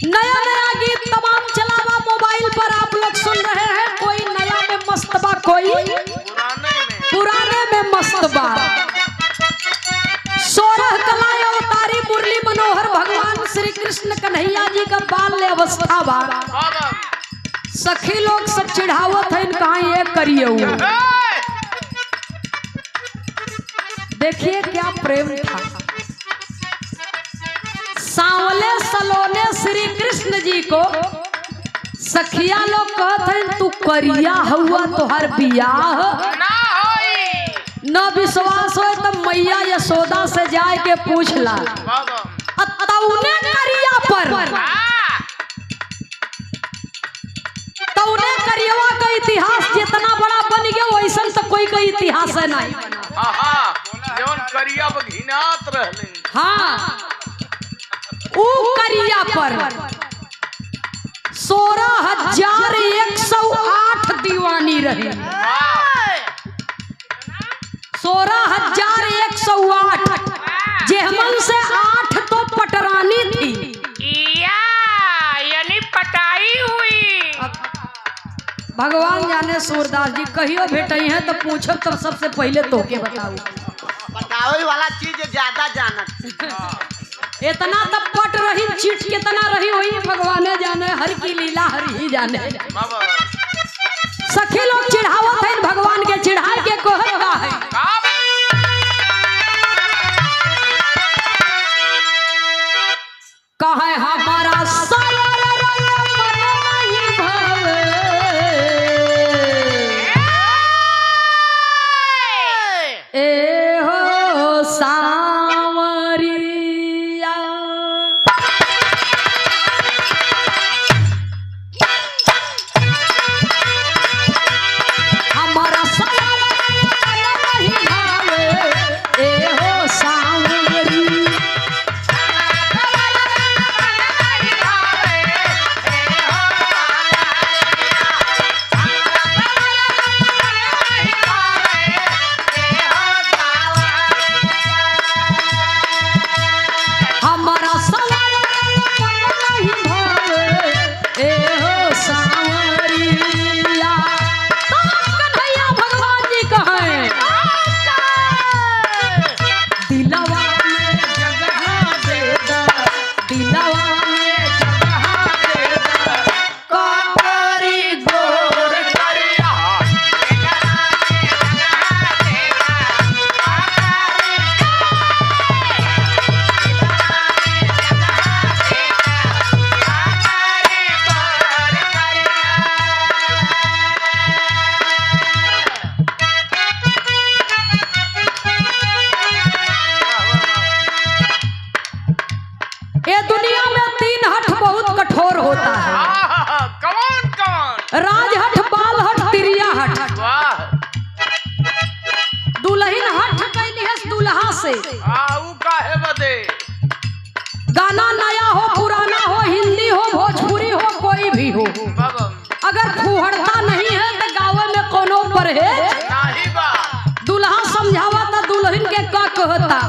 नया नया गीत तमाम चलावा मोबाइल पर आप लोग सुन रहे हैं। कोई नया में मस्तबा, कोई पुराने में मस्तबा। 16 कलाएं अवतारी मुरली मनोहर भगवान श्री कृष्ण कन्हैया जी का बाल्य अवस्था बा। सखी लोग सब चिढ़ावत है कहा ये करिए। देखिए क्या प्रेम था। सांवले सलोने श्री कृष्ण जी को सखिया लोग कहते हैं तू करिया हुआ तोहर बियाह न विश्वास हो तो मैया यशोदा से जाए के पूछ ला। तौने करिया पर तौने करियवा का इतिहास जितना बड़ा बन गया वैसा तो कोई का इतिहास है नहीं। करिया बघिनात रहले। हाँ ऊ करिया पर 16,108 दीवानी रही। 16,108 जेहमन से 8 तो पटरानी थी यानी पटाई हुई। भगवान जाने सूरदास जी कहियो भेटई है तो पूछो तब सबसे पहले तोके बताऊ। बतावे वाला चीज ज्यादा जानत। इतना तब पट रही चीट कितना रही हुई भगवान जाने। हर की लीला हर ही जाने। सखी लोग चिढ़ावत है भगवान के चिढ़ाई के कहता है। कहे हमारा सावर रंग मन नहीं भावे। ए हो सांवरिया हमारा सावर रंग नहीं भावे। ए हो सांवरिया हमारा सवार नहीं भावे। ए हो सांवरिया कन्हैया भगवान जी कहे दिलवा में जगह दे दा। दिलवा में जगह दे दा। कपरी गोर करिया ये दुनिया में 3 हठ बहुत कठोर होता है। कौन कौन? राजहठ, बाल हठ, तिरिया हठ। वाह दुल्हन हठ कैली है दुल्हा से। आऊ काहे बदे? गाना नया हो पुराना हो हिंदी हो भोजपुरी हो कोई भी हो बाबा अगर फुहड़ता नहीं है तो गाँव में कोनो परहेज नाही बा। दुल्हा समझावा तो दुल्हन के का कहता।